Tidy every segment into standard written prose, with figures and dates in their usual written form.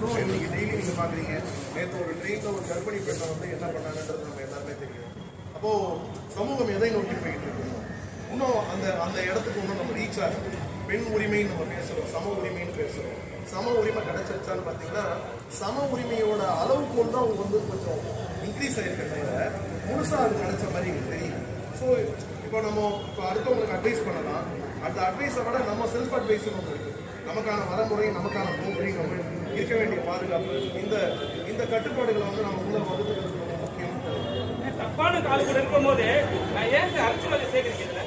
இன்னைக்கு டெய்லி நீங்க பாக்குறீங்க. நேற்று ஒரு ட்ரெயின்ல ஒரு கர்ப்பிணி பெண்ணை வந்து என்ன பண்ணாங்கன்றது நம்ம எல்லாருமே தெரியும். அப்போ சமூகம் எதை நோக்கி போயிட்டு இருக்கு? இன்னும் அந்த அந்த இடத்துக்கு இன்னும் நம்ம ரீச் ஆகும். பெண் உரிமைன்னு நம்ம பேசுறோம், சம உரிமைன்னு பேசுறோம். சம உரிமை கிடைச்சிருச்சான்னு பார்த்தீங்கன்னா சம உரிமையோட அளவுக்கு தான் அவங்க வந்து கொஞ்சம் இன்க்ரீஸ் ஆயிருக்க தவிர முழுசா அது கிடைச்ச மாதிரி எனக்கு தெரியும். ஸோ இப்போ அடுத்தவங்களுக்கு அட்வைஸ் பண்ணலாம். அந்த அட்வைஸை விட நம்ம செல்ஃப் அட்வைஸ்னு ஒன்று இருக்கு. நமக்கான வரமுறை, நமக்கான போக்குவரை, நம்ம இருக்க வேண்டிய பாதுகாப்பு, இந்த இந்த கட்டுப்பாடுகளை வந்து நம்ம உள்ள வகுத்துக்கிறது ரொம்ப முக்கியம். தப்பான ஆள் கூட இருக்கும் போது நான் ஏன் அரசியல்வாதி சேர்க்கிறீங்க?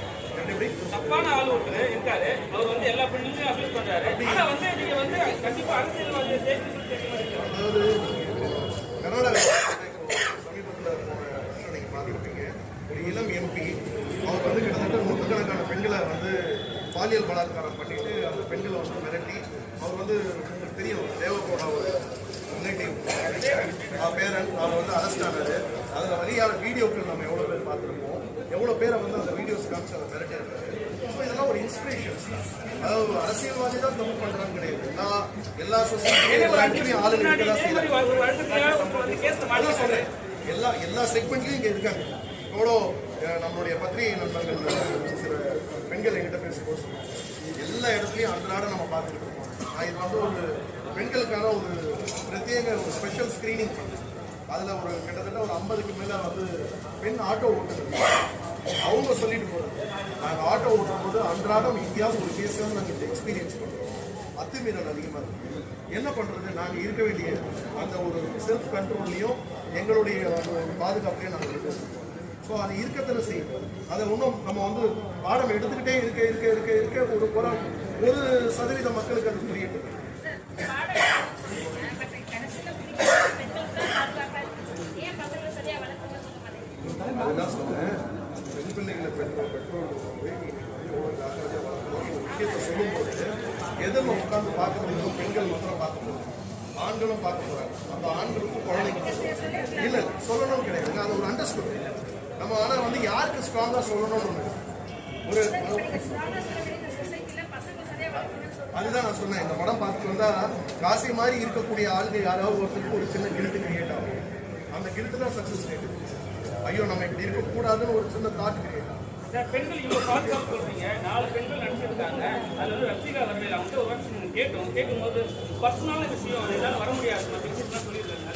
தப்பான ஆள் ஒருத்தர் இருக்காரு, அவர் வந்து எல்லா பெண்ணுமே அபியூஸ் பண்றாரு. ஆனா வந்து நீங்க வந்து கண்டிப்பா அரசியல்வாதியை சேர்க்கணும். அதாவது கர்நாடகா சமீபத்தில் நீங்க பார்த்துருப்பீங்க. ஒரு இளம் எம்பி அவர் வந்து கிட்டத்தட்ட நூற்றுக்கணக்கான பெண்களை வந்து பாலியல் பலாத்காரம் பண்ணிட்டு அந்த பெண்களை வந்து மிரட்டி அவர் வந்து தெரியும் தேவகோட ஒரு ரிலேட்டிவ் பேரன் அவர் வந்து அரெஸ்ட் ஆனாரு. அதில் வெளியான வீடியோக்கள் நம்ம எவ்வளோ பேர் பார்த்துருப்போம், எவ்வளோ பேரை வந்து அந்த வீடியோஸ் காமிச்சு அதை மிரட்டி இருக்காரு. ஸோ இதெல்லாம் ஒரு இன்ஸ்பிரேஷன்ஸ் தான். அதாவது அரசியல்வாதி தான் தப்பு பண்ணுறான்னு கிடையாது. எல்லா சொசைட்டிலையும் ஆளுங்க சொல்றேன். எல்லா செக்மெண்ட்லையும் இங்கே இருக்காங்க. எவ்வளோ நம்மளுடைய பத்திரிகை நண்பர்கள் சில பெண்கள் எங்கிட்ட பேசும்போது எல்லா இடத்துலையும் அன்றாட நம்ம பார்த்துட்டு இருக்கோம். இது வந்து ஒரு பெண்களுக்கான ஒரு பிரத்யேக ஒரு ஸ்பெஷல் ஸ்கிரீனிங் பண்ணு. அதில் ஒரு கிட்டத்தட்ட ஒரு 50க்கு மேலே வந்து பெண் ஆட்டோ ஓட்டுறது அவங்க சொல்லிட்டு போகிறது. நாங்கள் ஆட்டோ ஓட்டும் போது அன்றாடம் எங்கேயாவது ஒரு கேஸாவது நாங்கள் இந்த எக்ஸ்பீரியன்ஸ் பண்ணுறோம். அத்துமீறல் அதிகமாக இருக்குது. என்ன பண்ணுறது? நாங்கள் இருக்க வேண்டிய அந்த ஒரு செல்ஃப் கண்ட்ரோல்லையும் எங்களுடைய பாதுகாப்புலையும் நாங்கள் இருக்கோம். ஸோ அது இருக்கத்தில் செய்யும். அதை இன்னும் நம்ம வந்து பாடம் எடுத்துக்கிட்டே இருக்க ஒரு சதவீத மக்களுக்கு அது புரியுது. அதுதான் சொல்றேன். பெண் பிள்ளைகளை பெற்றோர்கள் முக்கியத்தை சொல்லும்போது எதிரில் உட்காந்து பார்க்கறது பெண்கள் மாத்திரம் பார்க்க போகிறாங்க, ஆண்களும் பார்க்க போறாங்க. அந்த ஆண்களுக்கும் குழந்தைங்க இல்லை சொல்லணும் கிடையாது. அது ஒரு அண்டர்ஸ்டாண்டிங் நம்ம. ஆனால் வந்து யாருக்கு ஸ்ட்ராங்காக சொல்லணும்னு ஒரு அதுதான் நான் சொன்னேன். இந்த படம் பார்த்துட்டு வந்தா காசி மாதிரி இருக்கக்கூடிய ஆளுங்க யாராவது ஒருத்தருக்கு ஒரு சின்ன கில்ட்டு கிரியேட் ஆகும். அந்த கில்ட்டு தான் சக்சஸ் ரேட். ஐயோ நம்ம இப்படி இருக்கக்கூடாதுன்னு ஒரு சின்ன தாட் கிரியேட் ஆகும். பெண்கள் இவ்வளோ பாதுகாப்பு சொல்றீங்க, 4 பெண்கள் நடிச்சிருக்காங்க. அதுல வந்து ரசிகா வரவே அவங்க ஒரு வருஷம் கேட்கும்போது பர்சனலான விஷயம் அதெல்லாம் வர முடியாது சொல்லியிருக்காங்க.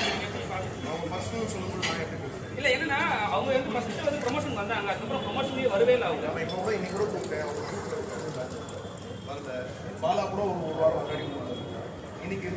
அவங்க பர்சனல் சொல்லும்போது நான் எப்படி இல்ல என்னன்னா அவங்க வந்து ஃபர்ஸ்ட் வந்து ப்ரொமோஷன் வந்தாங்க, அதுக்கப்புறம் ப்ரொமோஷன்லேயே வரவே இல்லை. அவங்க நம்ம இப்போ கூட இன்னைக்கு கூட கூப்பிட்டேன். அவங்க பாலா கூட ஒரு வாரம் முன்னாடி இன்னைக்கு